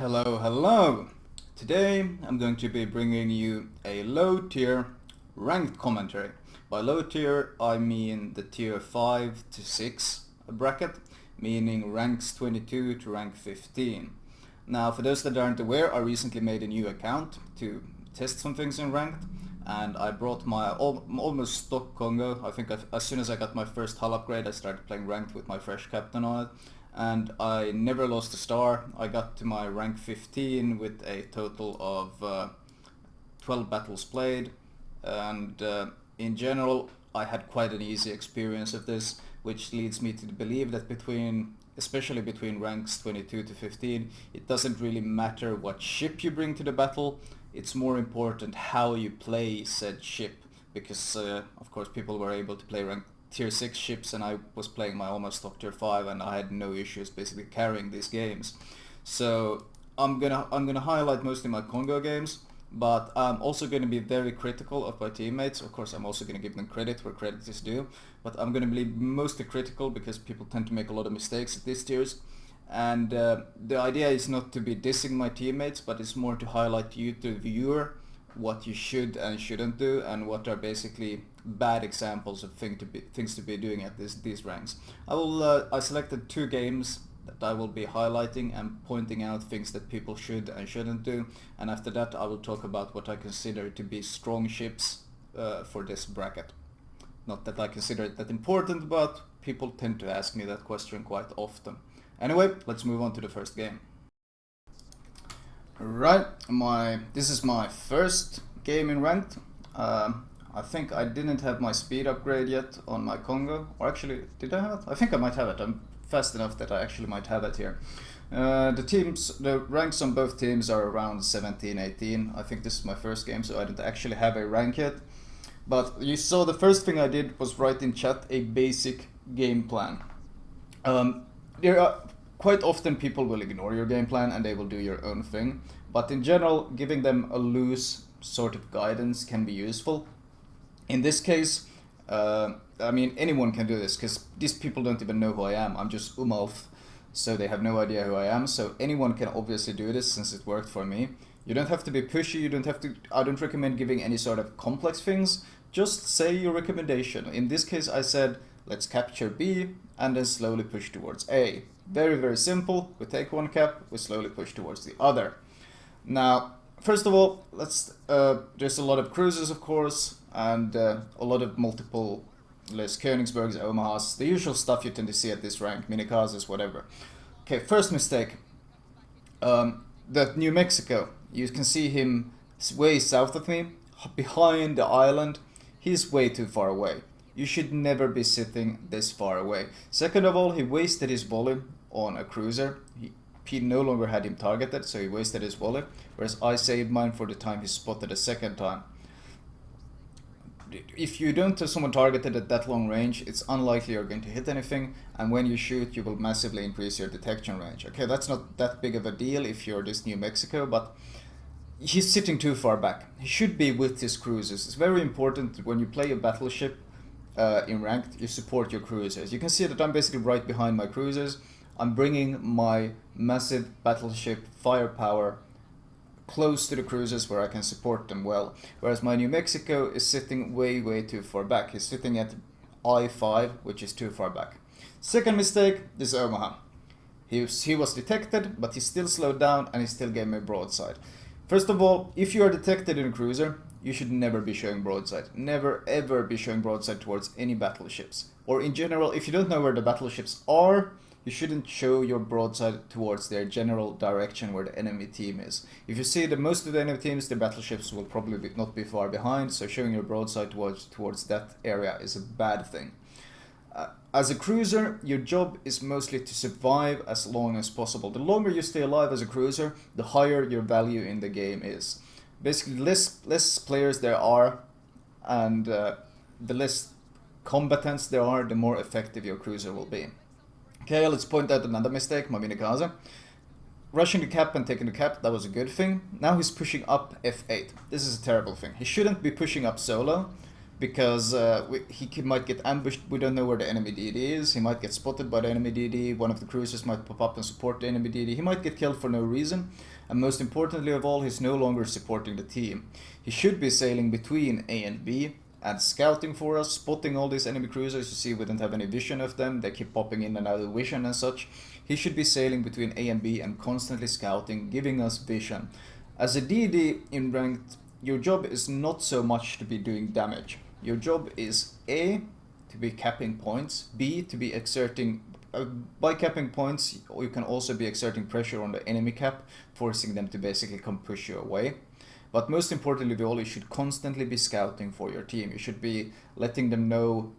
Hello. Today I'm going to be bringing you a low tier ranked commentary. By low tier I mean the tier 5 to 6 bracket, meaning ranks 22 to rank 15. Now for those that aren't aware, I recently made a new account to test some things in ranked, and I brought my almost stock Kongo. I think as soon as I got my first hull upgrade I started playing ranked with my fresh captain on it, and I never lost a star. I got to my rank 15 with a total of 12 battles played, and in general I had quite an easy experience of this, which leads me to believe that especially between ranks 22 to 15, it doesn't really matter what ship you bring to the battle. It's more important how you play said ship, because of course people were able to play rank tier 6 ships and I was playing my almost stock tier 5 and I had no issues basically carrying these games. So I'm gonna highlight mostly my Kongo games, but I'm also going to be very critical of my teammates. Of course I'm also going to give them credit where credit is due, but I'm going to be mostly critical because people tend to make a lot of mistakes at these tiers. And the idea is not to be dissing my teammates, but it's more to highlight to you, the viewer, what you should and shouldn't do, and what are basically bad examples of things to be doing at these ranks. I selected 2 games that I will be highlighting and pointing out things that people should and shouldn't do, and after that I will talk about what I consider to be strong ships for this bracket. Not that I consider it that important, but people tend to ask me that question quite often. Anyway, let's move on to the first game. Right, this is my first game in ranked. I think I didn't have my speed upgrade yet on my Kongo, or actually, did I have it? I think I might have it. I'm fast enough that I actually might have it here. The ranks on both teams are around 17, 18. I think this is my first game, so I don't actually have a rank yet. But you saw the first thing I did was write in chat a basic game plan. Quite often people will ignore your game plan and they will do your own thing, but in general giving them a loose sort of guidance can be useful. In this case, I mean anyone can do this because these people don't even know who I am. I'm just Umalf, so they have no idea who I am, so anyone can obviously do this since it worked for me. You don't have to be pushy, I don't recommend giving any sort of complex things, just say your recommendation. In this case I said let's capture B and then slowly push towards A. Very simple. We take one cap, we slowly push towards the other. Now, first of all, there's a lot of cruises, of course, and a lot of multiple Königsbergs, Omahas, the usual stuff you tend to see at this rank, minikazes, whatever. Okay, first mistake. That New Mexico, you can see him way south of me, behind the island. He's way too far away. You should never be sitting this far away. Second of all, he wasted his volley on a cruiser. He no longer had him targeted, so he wasted his volley, whereas I saved mine for the time he spotted a second time. If you don't have someone targeted at that long range, it's unlikely you're going to hit anything, and when you shoot you will massively increase your detection range. Okay, that's not that big of a deal if you're this New Mexico, but he's sitting too far back. He should be with his cruisers. It's very important that when you play a battleship in ranked, you support your cruisers. You can see that I'm basically right behind my cruisers. I'm bringing my massive battleship firepower close to the cruisers where I can support them well, whereas my New Mexico is sitting way too far back. He's sitting at I5, which is too far back. Second mistake, this Omaha. He was detected, but he still slowed down and he still gave me a broadside. First of all, if you are detected in a cruiser, you should never be showing broadside. Never ever be showing broadside towards any battleships. Or in general, if you don't know where the battleships are, you shouldn't show your broadside towards their general direction where the enemy team is. If you see that most of the enemy teams, the battleships will probably not be far behind, so showing your broadside towards that area is a bad thing. As a cruiser, your job is mostly to survive as long as possible. The longer you stay alive as a cruiser, the higher your value in the game is. Basically, less players there are, and the less combatants there are, the more effective your cruiser will be. Okay, let's point out another mistake, my minikaze. Rushing the cap and taking the cap, that was a good thing. Now he's pushing up F8. This is a terrible thing. He shouldn't be pushing up solo. because might get ambushed. We don't know where the enemy DD is. He might get spotted by the enemy DD. One of the cruisers might pop up and support the enemy DD. He might get killed for no reason. And most importantly of all, he's no longer supporting the team. He should be sailing between A and B and scouting for us, spotting all these enemy cruisers. You see we don't have any vision of them. They keep popping in and out of vision and such. He should be sailing between A and B and constantly scouting, giving us vision. As a DD in ranked, your job is not so much to be doing damage. Your job is A, to be capping points, B, to be exerting, by capping points, you can also be exerting pressure on the enemy cap, forcing them to basically come push you away. But most importantly of all, you should constantly be scouting for your team. You should be letting them know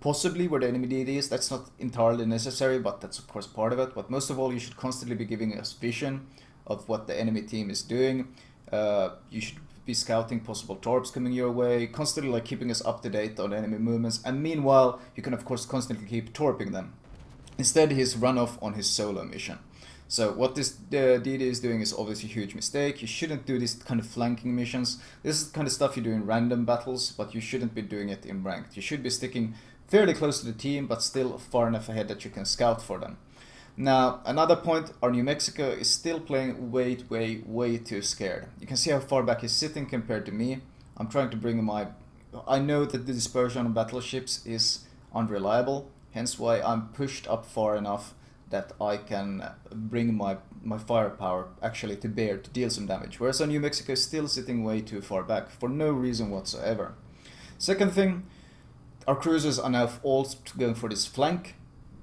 possibly where the enemy DD is. That's not entirely necessary, but that's of course part of it. But most of all, you should constantly be giving us vision of what the enemy team is doing. You should be scouting possible torps coming your way, constantly like keeping us up to date on enemy movements, and meanwhile you can of course constantly keep torping them. Instead he's run off on his solo mission. So what this DD is doing is obviously a huge mistake. You shouldn't do these kind of flanking missions. This is the kind of stuff you do in random battles, but you shouldn't be doing it in ranked. You should be sticking fairly close to the team, but still far enough ahead that you can scout for them. Now, another point, our New Mexico is still playing way too scared. You can see how far back he's sitting compared to me. I'm trying to bring my... I know that the dispersion on battleships is unreliable, hence why I'm pushed up far enough that I can bring my firepower actually to bear to deal some damage. Whereas our New Mexico is still sitting way too far back for no reason whatsoever. Second thing, our cruisers are now all going for this flank.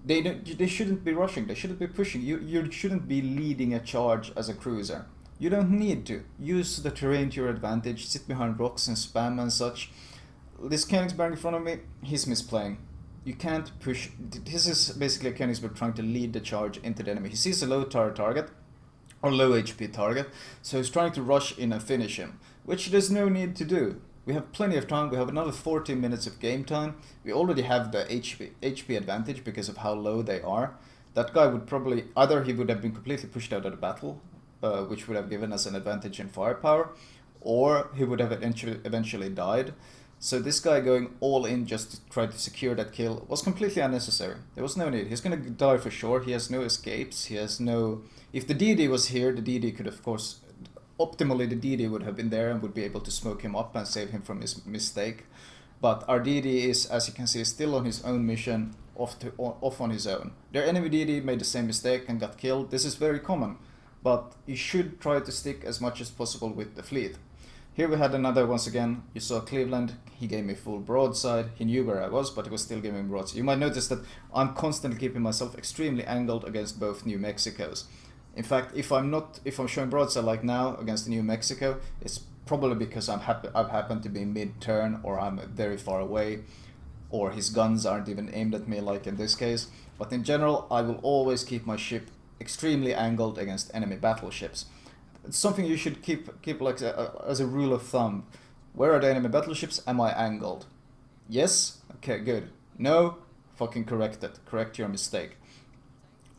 They shouldn't be rushing, they shouldn't be pushing. You shouldn't be leading a charge as a cruiser. You don't need to. Use the terrain to your advantage, sit behind rocks and spam and such. This Königsberg in front of me, he's misplaying. You can't push. This is basically a Königsberg trying to lead the charge into the enemy. He sees a low target, or low HP target, so he's trying to rush in and finish him, which there's no need to do. We have plenty of time. We have another 14 minutes of game time. We already have the HP advantage because of how low they are. That guy would probably, either he would have been completely pushed out of the battle, which would have given us an advantage in firepower, or he would have eventually died. So this guy going all in just to try to secure that kill was completely unnecessary. There was no need. He's going to die for sure. He has no escapes. He has no... If the DD was here, the DD could of course... Optimally, the DD would have been there and would be able to smoke him up and save him from his mistake. But our DD is, as you can see, still on his own mission, off on his own. Their enemy DD made the same mistake and got killed. This is very common, but you should try to stick as much as possible with the fleet. Here we had another, once again, you saw Cleveland, he gave me full broadside. He knew where I was, but he was still giving me broadside. You might notice that I'm constantly keeping myself extremely angled against both New Mexicos. In fact, if I'm showing broadside like now against New Mexico, it's probably because I've happened to be mid-turn, or I'm very far away, or his guns aren't even aimed at me like in this case. But in general, I will always keep my ship extremely angled against enemy battleships. It's something you should keep like as a rule of thumb. Where are the enemy battleships? Am I angled? Yes? Okay, good. No? Fucking correct it. Correct your mistake.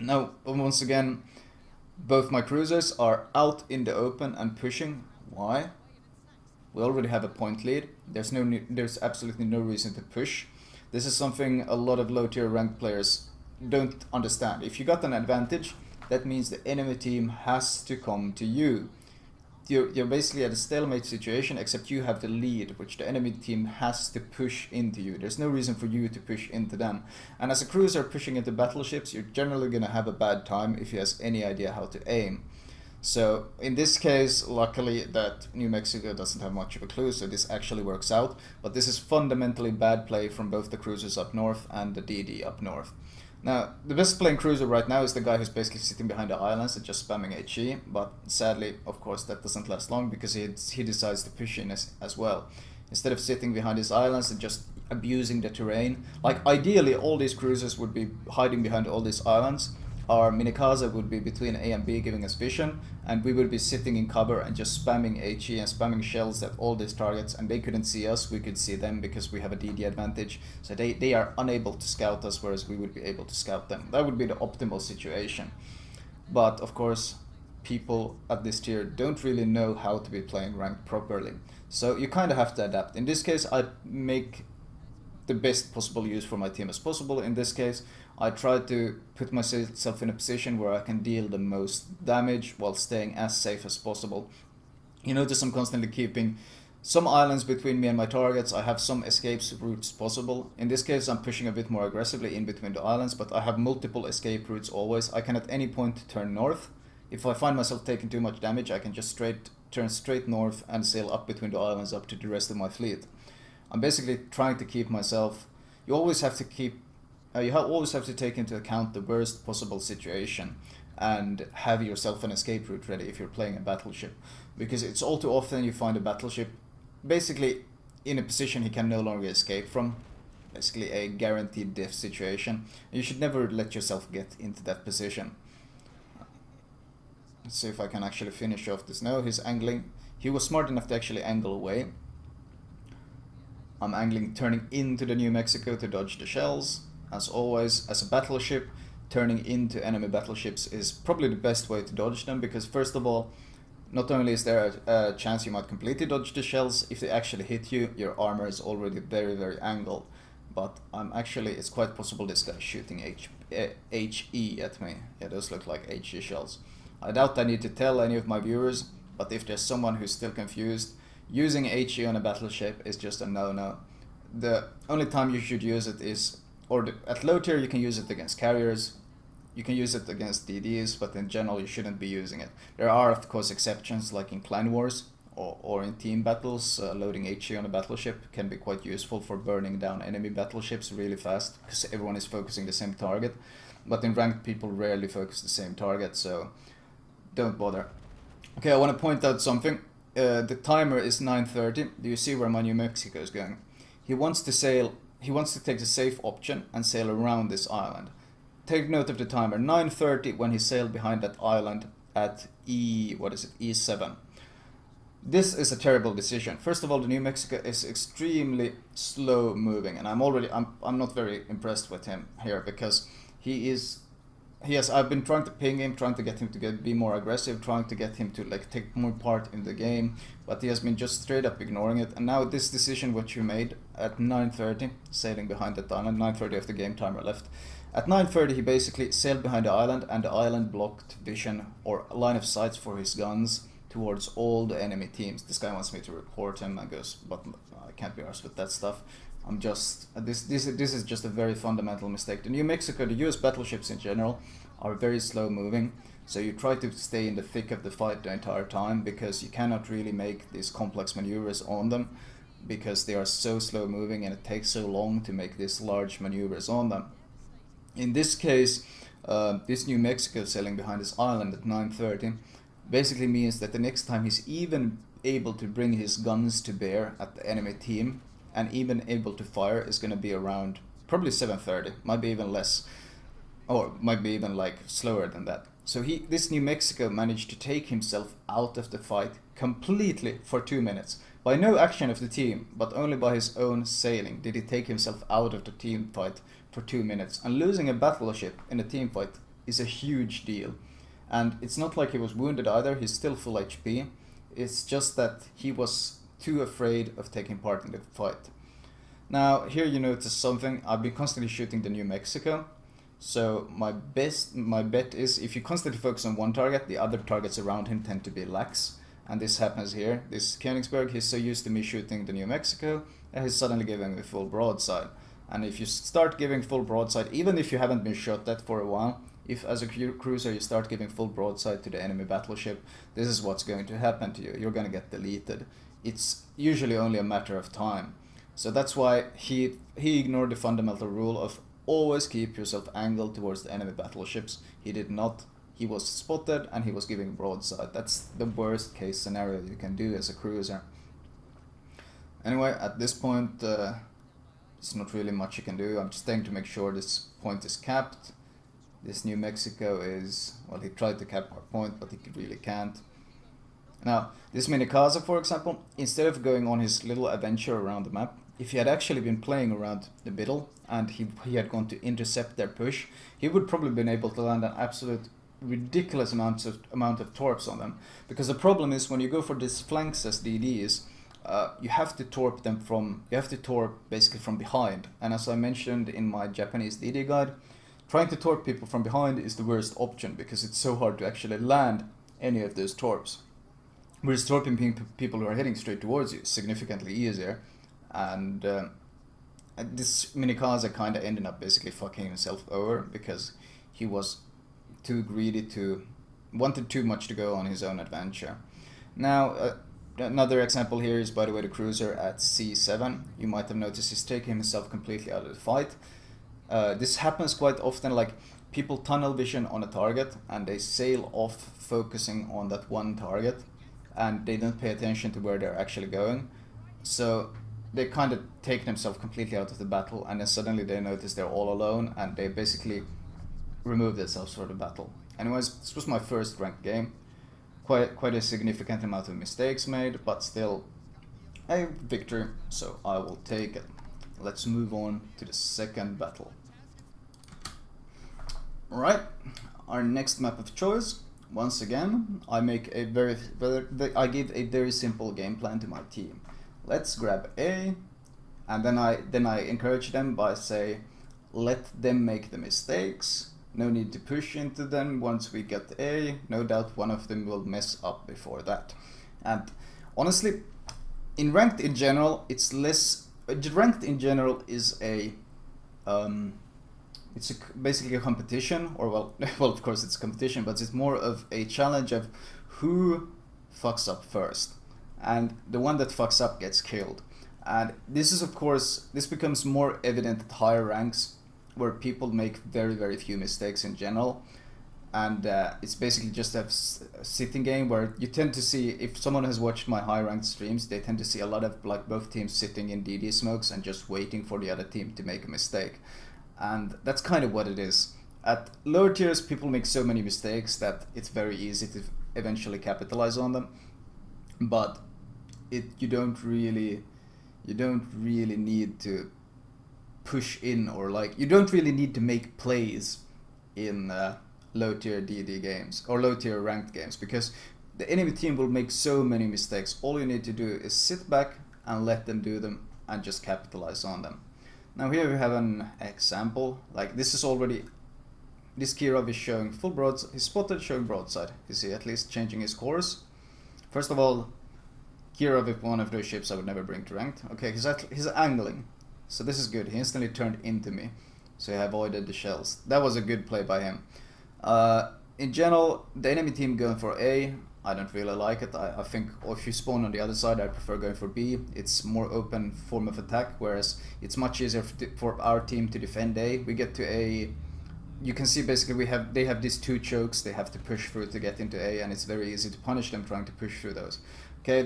Now, once again, both my cruisers are out in the open and pushing. Why? We already have a point lead. There's absolutely no reason to push. This is something a lot of low tier ranked players don't understand. If you got an advantage, that means the enemy team has to come to you. You're basically at a stalemate situation, except you have the lead, which the enemy team has to push into you. There's no reason for you to push into them. And as a cruiser pushing into battleships, you're generally going to have a bad time if he has any idea how to aim. So in this case, luckily that New Mexico doesn't have much of a clue, so this actually works out. But this is fundamentally bad play from both the cruisers up north and the DD up north. Now, the best playing cruiser right now is the guy who's basically sitting behind the islands and just spamming HE, but sadly, of course, that doesn't last long because he decides to push in as well. Instead of sitting behind his islands and just abusing the terrain, like ideally all these cruisers would be hiding behind all these islands. Our Minikaze would be between A and B giving us vision, and we would be sitting in cover and just spamming HE and spamming shells at all these targets, and they couldn't see us, we could see them because we have a DD advantage. So they are unable to scout us, whereas we would be able to scout them. That would be the optimal situation. But of course, people at this tier don't really know how to be playing ranked properly. So you kind of have to adapt. In this case, I make the best possible use for my team as possible. In this case, I try to put myself in a position where I can deal the most damage while staying as safe as possible. You notice I'm constantly keeping some islands between me and my targets. I have some escape routes possible. In this case, I'm pushing a bit more aggressively in between the islands, but I have multiple escape routes always. I can at any point turn north. If I find myself taking too much damage, I can just turn straight north and sail up between the islands up to the rest of my fleet. I'm basically trying to keep myself. You always have to keep. Always have to take into account the worst possible situation and have yourself an escape route ready if you're playing a battleship, because it's all too often you find a battleship basically in a position he can no longer escape from, basically a guaranteed death situation. You should never let yourself get into that position. Let's see if I can actually finish off this. No, he's angling. He was smart enough to actually angle away. I'm angling, turning into the New Mexico to dodge the shells. As always, as a battleship, turning into enemy battleships is probably the best way to dodge them, because first of all, not only is there a chance you might completely dodge the shells, if they actually hit you, your armor is already very, very angled. But it's quite possible this guy's shooting HE at me. Yeah, those look like HE shells. I doubt I need to tell any of my viewers, but if there's someone who's still confused, using HE on a battleship is just a no-no. The only time you should use it is, at low tier you can use it against carriers, you can use it against DDs, but in general you shouldn't be using it. There are of course exceptions, like in clan wars or in team battles. Loading HE on a battleship can be quite useful for burning down enemy battleships really fast, because everyone is focusing the same target. But in ranked, people rarely focus the same target, so don't bother. Okay, I want to point out something. The timer is 9:30. Do you see where my New Mexico is going? He wants to take the safe option and sail around this island. Take note of the timer, 9:30 when he sailed behind that island at E7. This is a terrible decision. First of all, the New Mexico is extremely slow moving, and I'm not very impressed with him here, because I've been trying to ping him, trying to get him to be more aggressive, trying to get him to take more part in the game, but he has been just straight up ignoring it. And now this decision which you made at 9:30, sailing behind that island, 9:30 of the game timer left. At 9:30 he basically sailed behind the island, and the island blocked vision or line of sight for his guns towards all the enemy teams. This guy wants me to report him and goes, but I can't be arsed with that stuff. This is just a very fundamental mistake. The New Mexico, the US battleships in general, are very slow moving, so you try to stay in the thick of the fight the entire time, because you cannot really make these complex maneuvers on them, because they are so slow moving and it takes so long to make these large maneuvers on them. In this case, this New Mexico sailing behind this island at 9:30 basically means that the next time he's even able to bring his guns to bear at the enemy team, and even able to fire, is going to be around probably 7:30, might be even less, or might be even slower than that. So this New Mexico managed to take himself out of the fight completely for 2 minutes. By no action of the team, but only by his own sailing did he take himself out of the team fight for 2 minutes. And losing a battleship in a team fight is a huge deal. And it's not like he was wounded either, he's still full HP. It's just that he was too afraid of taking part in the fight. Now here you notice something. I've been constantly shooting the New Mexico, so my bet is, if you constantly focus on one target, the other targets around him tend to be lax, and this happens here. This Königsberg, he's so used to me shooting the New Mexico that he's suddenly giving me full broadside. And if you start giving full broadside, even if you haven't been shot at for a while, if as a cruiser you start giving full broadside to the enemy battleship, this is what's going to happen to you. You're going to get deleted. It's usually only a matter of time. So that's why he ignored the fundamental rule of always keep yourself angled towards the enemy battleships. He did not. He was spotted and he was giving broadside. That's the worst case scenario you can do as a cruiser. Anyway, at this point, there's not really much you can do. I'm just staying to make sure this point is capped. This New Mexico is, well, he tried to cap our point, but he really can't. Now, this Minikaza, for example, instead of going on his little adventure around the map, if he had actually been playing around the middle and he had gone to intercept their push, he would probably been able to land an absolute ridiculous amount of torps on them, because the problem is when you go for these flanks as DDs, you have to torp basically from behind. And as I mentioned in my Japanese DD guide, trying to torp people from behind is the worst option because it's so hard to actually land any of those torps. Whereas torping people who are heading straight towards you is significantly easier. And this Minikaze kind of ended up basically fucking himself over because he was too greedy wanted too much to go on his own adventure. Now, another example here is, by the way, the cruiser at C7. You might have noticed he's taking himself completely out of the fight. This happens quite often, like people tunnel vision on a target and they sail off focusing on that one target and they don't pay attention to where they're actually going. So they kind of take themselves completely out of the battle, and then suddenly they notice they're all alone and they basically remove themselves from the battle. Anyways, this was my first ranked game. Quite a significant amount of mistakes made, but still a victory, so I will take it. Let's move on to the second battle. Alright, our next map of choice. Once again, I give a very simple game plan to my team. Let's grab A, and then I encourage them by say, let them make the mistakes. No need to push into them. Once we get A, no doubt one of them will mess up before that. And honestly, in ranked in general, it's less. Ranked in general is basically a competition, or well, of course it's a competition, but it's more of a challenge of who fucks up first, and the one that fucks up gets killed. And this becomes more evident at higher ranks, where people make very, very few mistakes in general. And it's basically just a sitting game where you tend to see, if someone has watched my high ranked streams, they tend to see a lot of like both teams sitting in DD smokes and just waiting for the other team to make a mistake. And that's kind of what it is. At lower tiers, people make so many mistakes that it's very easy to eventually capitalize on them. But you don't really need to push in, or like you don't really need to make plays in low tier DD games or low tier ranked games, because the enemy team will make so many mistakes. All you need to do is sit back and let them do them and just capitalize on them. Now here we have an example. Like this Kirov is showing full broadside. He's spotted showing broadside. Is he at least changing his course? First of all, Kirov is one of those ships I would never bring to ranked. Okay, he's angling. So this is good. He instantly turned into me, so he avoided the shells. That was a good play by him. In general, the enemy team going for A, I don't really like it. I think if you spawn on the other side, I prefer going for B. It's more open form of attack, whereas it's much easier for our team to defend A. We get to A. You can see basically they have these two chokes they have to push through to get into A, and it's very easy to punish them trying to push through those. Okay,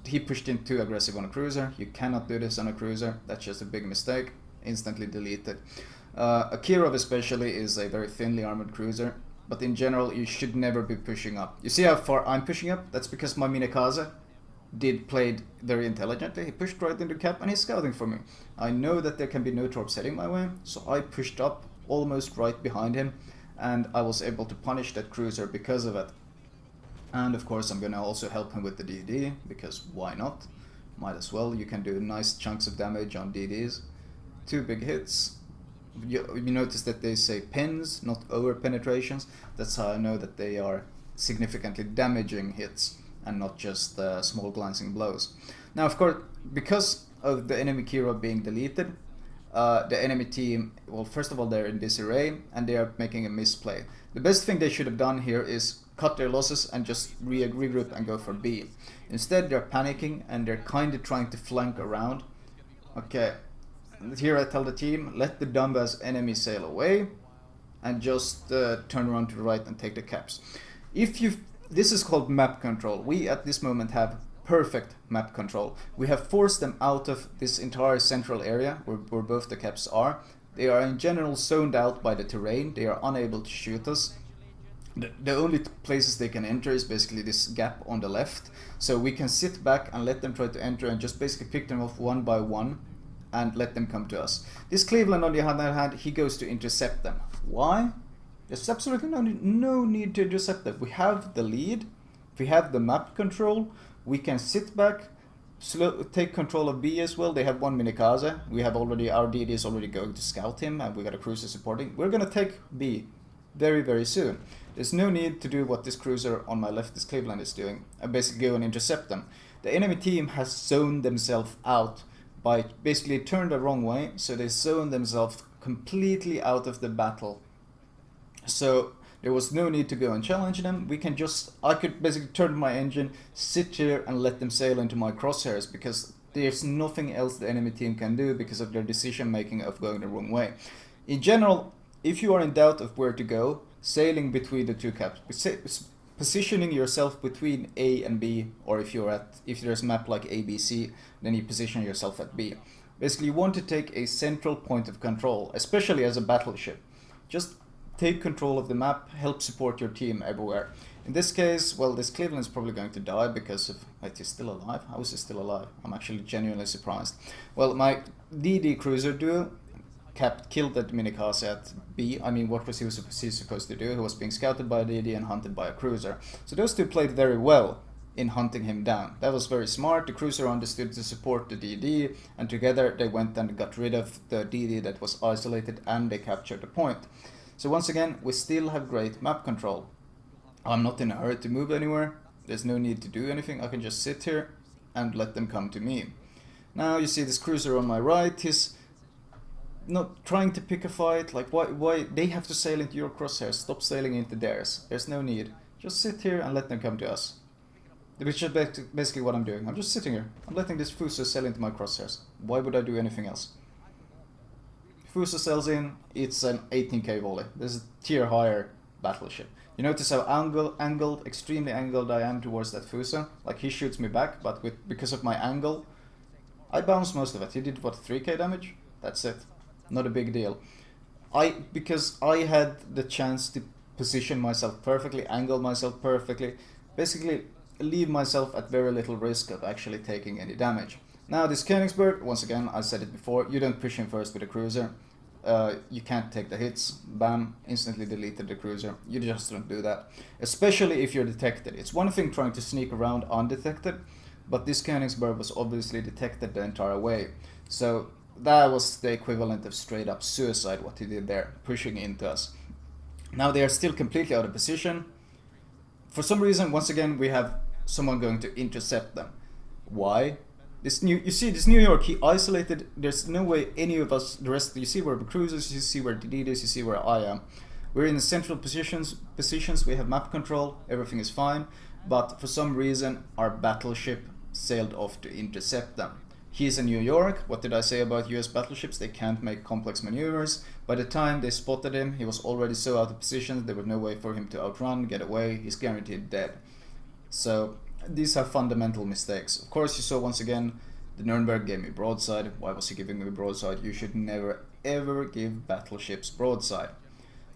he pushed in too aggressive on a cruiser. You cannot do this on a cruiser. That's just a big mistake. Instantly deleted. A Kirov especially is a very thinly armored cruiser, but in general you should never be pushing up. You see how far I'm pushing up? That's because my Minikaze played very intelligently. He pushed right into cap and he's scouting for me. I know that there can be no torps heading my way, so I pushed up almost right behind him, and I was able to punish that cruiser because of it. And of course I'm gonna also help him with the DD, because why not? Might as well. You can do nice chunks of damage on DDs. 2 big hits. You notice that they say pins, not over penetrations. That's how I know that they are significantly damaging hits and not just small glancing blows. Now of course, because of the enemy Kirov being deleted, the enemy team, well, first of all, they're in disarray and they are making a misplay. The best thing they should have done here is cut their losses and just regroup and go for B. Instead, they're panicking and they're kind of trying to flank around. Okay, here I tell the team, let the dumbass enemy sail away and just turn around to the right and take the caps. This is called map control. We at this moment have perfect map control. We have forced them out of this entire central area where both the caps are. They are in general zoned out by the terrain. They are unable to shoot us. The only places they can enter is basically this gap on the left. So we can sit back and let them try to enter and just basically pick them off one by one and let them come to us. This Cleveland, on the other hand, he goes to intercept them. Why? There's absolutely no need to intercept them. We have the lead, we have the map control, we can sit back, take control of B as well. They have one Minikaze. We have already, our DD is already going to scout him, and we got a cruiser supporting. We're gonna take B very, very soon. There's no need to do what this cruiser on my left, this Cleveland, is doing, and basically go and intercept them. The enemy team has zoned themselves out by basically turned the wrong way, so they zoned themselves completely out of the battle. So there was no need to go and challenge them. We can just, I could basically turn my engine, sit here and let them sail into my crosshairs, because there's nothing else the enemy team can do because of their decision making of going the wrong way. In general, if you are in doubt of where to go, sailing between the two caps, positioning yourself between A and B, or if there's a map like ABC, then you position yourself at B. Basically, you want to take a central point of control, especially as a battleship. Just take control of the map, help support your team everywhere. In this case, well, this Cleveland's probably going to die because of... Wait, he's still alive? How is he still alive? I'm actually genuinely surprised. Well, my DD cruiser duo killed that Minikaze at B. I mean, what was he supposed to do? He was being scouted by a DD and hunted by a cruiser. So those two played very well in hunting him down. That was very smart. The cruiser understood to support the DD, and together they went and got rid of the DD that was isolated, and they captured the point. So once again, we still have great map control. I'm not in a hurry to move anywhere. There's no need to do anything. I can just sit here and let them come to me. Now you see this cruiser on my right. He's not trying to pick a fight. Like, why they have to sail into your crosshairs? Stop sailing into theirs. There's no need. Just sit here and let them come to us. Which is basically what I'm doing. I'm just sitting here. I'm letting this Fuso sail into my crosshairs. Why would I do anything else? Fuso sails in, it's an 18k volley. This is a tier higher battleship. You notice how angled, extremely angled I am towards that Fuso. Like, he shoots me back, but because of my angle, I bounced most of it. He did, what, 3k damage? That's it. Not a big deal. Because I had the chance to position myself perfectly, angle myself perfectly, basically leave myself at very little risk of actually taking any damage. Now this Königsberg, once again, I said it before, you don't push him first with a cruiser. You can't take the hits. Bam, instantly deleted the cruiser. You just don't do that. Especially if you're detected. It's one thing trying to sneak around undetected, but this Königsberg was obviously detected the entire way. So that was the equivalent of straight up suicide, what he did there, pushing into us. Now they are still completely out of position. For some reason, once again, we have someone going to intercept them. Why? You see this New York, he isolated. There's no way any of us, the rest, you see where the cruisers, you see where DD is, you see where I am. We're in the central positions, we have map control, everything is fine, but for some reason our battleship sailed off to intercept them. He's in New York. What did I say about US battleships? They can't make complex maneuvers. By the time they spotted him, he was already so out of position, there was no way for him to outrun, get away, he's guaranteed dead. So these are fundamental mistakes. Of course, you saw once again, the Nuremberg gave me broadside. Why was he giving me broadside? You should never ever give battleships broadside.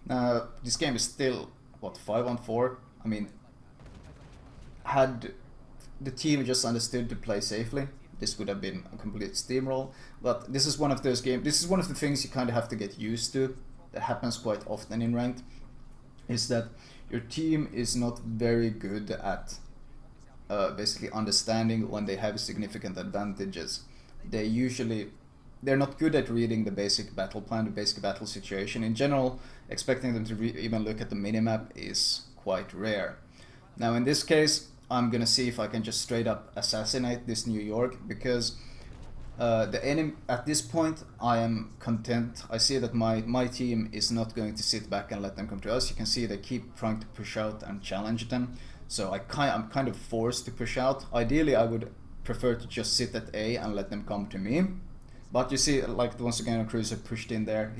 Now, this game is still, what, 5-on-4? I mean, had the team just understood to play safely, this would have been a complete steamroll. But this is one of those games, this is one of the things you kind of have to get used to. That happens quite often in ranked, is that your team is not very good at basically understanding when they have significant advantages. They're not good at reading the basic battle plan, the basic battle situation. In general, expecting them to even look at the minimap is quite rare. Now in this case, I'm gonna see if I can just straight up assassinate this New York, because the enemy, at this point, I am content. I see that my team is not going to sit back and let them come to us. You can see they keep trying to push out and challenge them. So I'm kind of forced to push out. Ideally, I would prefer to just sit at A and let them come to me. But you see, like, once again, a cruiser pushed in there.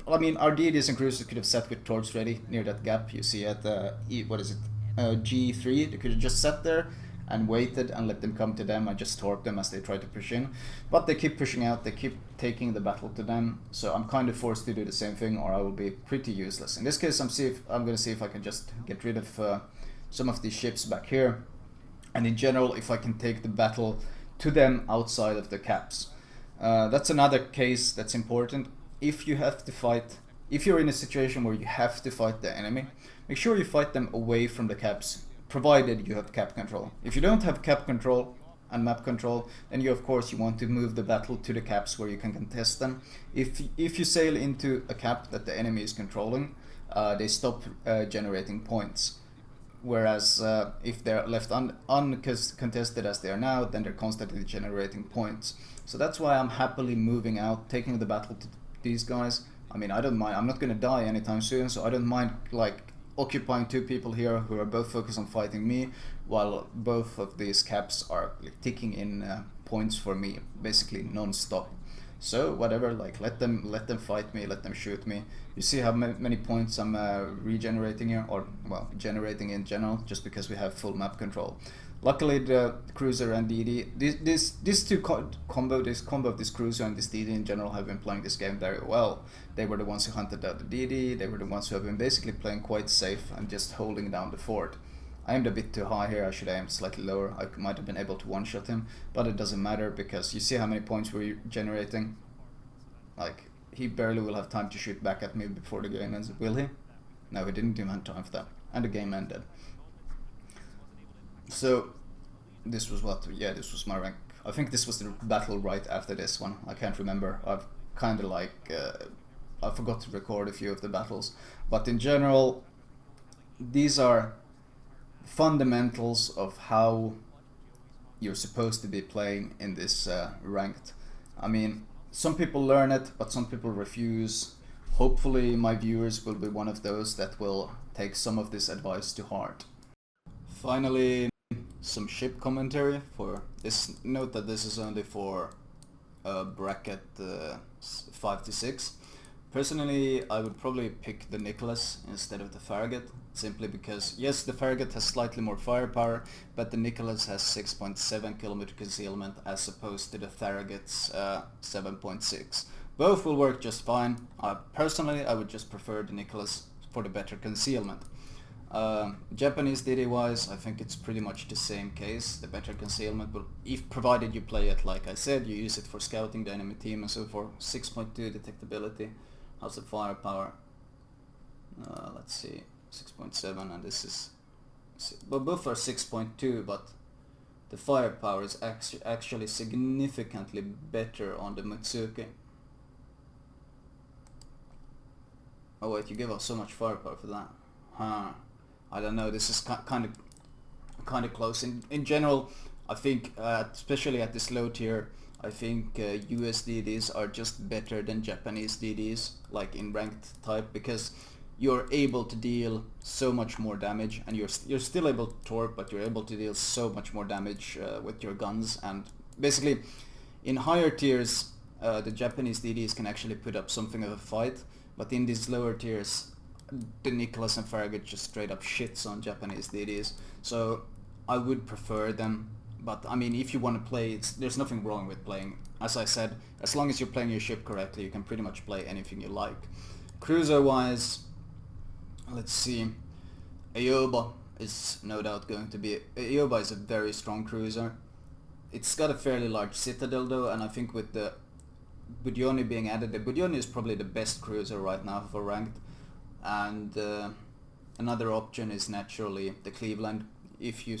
I mean, our DDs and cruisers could have sat with torch ready near that gap. You see at G3, they could have just sat there and waited and let them come to them and just torp them as they try to push in. But they keep pushing out, they keep taking the battle to them. So I'm kind of forced to do the same thing, or I will be pretty useless. In this case, I'm going to see if I can just get rid of some of these ships back here, and in general if I can take the battle to them outside of the caps. That's another case that's important. If you have to fight, if you're in a situation where you have to fight the enemy, make sure you fight them away from the caps, provided you have cap control. If you don't have cap control and map control, then you of course you want to move the battle to the caps where you can contest them. If you sail into a cap that the enemy is controlling, they stop generating points. Whereas if they're left uncontested as they are now, then they're constantly generating points. So that's why I'm happily moving out, taking the battle to these guys. I mean, I don't mind. I'm not going to die anytime soon, so I don't mind like occupying two people here who are both focused on fighting me, while both of these caps are like, ticking in points for me, basically non-stop. So whatever, like let them fight me, let them shoot me. You see how many points I'm regenerating here, or well, generating in general, just because we have full map control. Luckily, the cruiser and DD, these two combo of this cruiser and this DD in general have been playing this game very well. They were the ones who hunted out the DD. They were the ones who have been basically playing quite safe and just holding down the fort. I aimed a bit too high here. I should aim slightly lower. I might have been able to one-shot him, but it doesn't matter because you see how many points we're generating. Like, he barely will have time to shoot back at me before the game ends, will he? No, he didn't even have time for that. And the game ended. So, this was what? Yeah, this was my rank. I think this was the battle right after this one. I can't remember. I've kind of like... I forgot to record a few of the battles. But in general, these are fundamentals of how you're supposed to be playing in this ranked. I mean, some people learn it, but some people refuse. Hopefully my viewers will be one of those that will take some of this advice to heart. Finally, some ship commentary for this. Note that this is only for bracket 5 to 6. Personally, I would probably pick the Nicholas instead of the Farragut, simply because, yes, the Farragut has slightly more firepower, but the Nicholas has 6.7 kilometer concealment as opposed to the Farragut's 7.6. Both will work just fine. Personally, I would just prefer the Nicholas for the better concealment. Japanese DD wise, I think it's pretty much the same case. The better concealment will, if provided you play it like I said, you use it for scouting the enemy team and so forth. 6.2 detectability. How's the firepower? Let's see, 6.7, and this is, well, both are 6.2, but the firepower is actually significantly better on the Mutsuki. Oh wait, you give us so much firepower for that? Huh? I don't know. This is kind of close. In general, I think, especially at this low tier, I think US DDs are just better than Japanese DDs, like in ranked type, because you're able to deal so much more damage, and you're still able to torp, but you're able to deal so much more damage with your guns. And basically, in higher tiers, the Japanese DDs can actually put up something of a fight, but in these lower tiers, the Nicholas and Farragut just straight up shits on Japanese DDs. So I would prefer them. But I mean, if you want to play, there's nothing wrong with playing. As I said, as long as you're playing your ship correctly, you can pretty much play anything you like. Cruiser-wise, let's see. Aoba is no doubt going to be... Aoba is a very strong cruiser. It's got a fairly large citadel though, and I think with the Budyoni being added, the Budyoni is probably the best cruiser right now for ranked. And another option is naturally the Cleveland. If you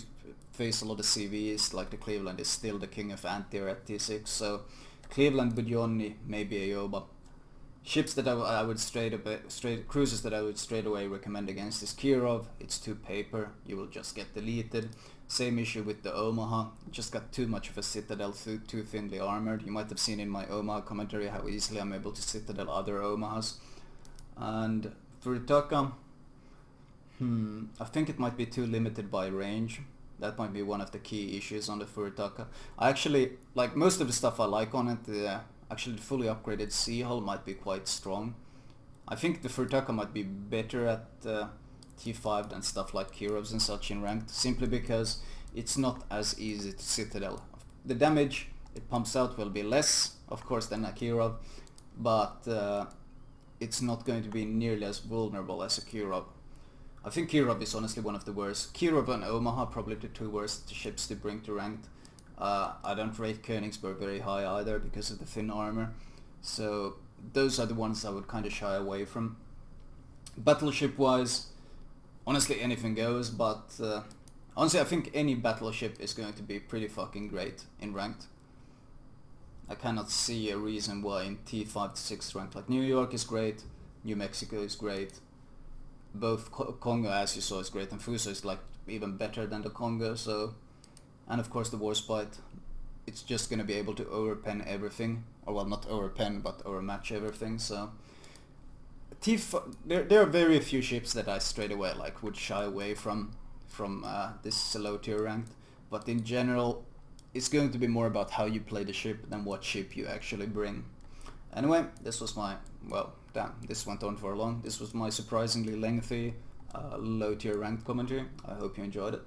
face a lot of CVs, like the Cleveland is still the king of anti-air at T6, so Cleveland, Budyoni, maybe Aoba. Ships that I would cruisers that I would straight away recommend against is Kirov. It's too paper, you will just get deleted. Same issue with the Omaha, just got too much of a citadel, too thinly armored. You might have seen in my Omaha commentary how easily I'm able to citadel other Omahas. And Furitaka, I think it might be too limited by range. That might be one of the key issues on the Furitaka. I actually, like most of the stuff I like on it, actually the fully upgraded Sea Hull might be quite strong. I think the Furitaka might be better at T5 than stuff like Kirov's and such in ranked, simply because it's not as easy to citadel. The damage it pumps out will be less, of course, than a Kirov, but it's not going to be nearly as vulnerable as a Kirov. I think Kirov is honestly one of the worst. Kirov and Omaha probably the two worst ships to bring to ranked. I don't rate Königsberg very high either because of the thin armor. So those are the ones I would kind of shy away from. Battleship wise, honestly anything goes, but honestly I think any battleship is going to be pretty fucking great in ranked. I cannot see a reason why in T5 to 6 ranked, like New York is great, New Mexico is great, both Kongo as you saw is great, and Fuso is like even better than the Kongo, so, and of course the Warspite, it's just gonna be able to overpen everything, or well not overpen but overmatch everything, so there are very few ships that I straight away like would shy away from this low tier ranked, but in general it's going to be more about how you play the ship than what ship you actually bring. Anyway, this was my, well, damn, this went on for long. This was my surprisingly lengthy low tier ranked commentary. I hope you enjoyed it.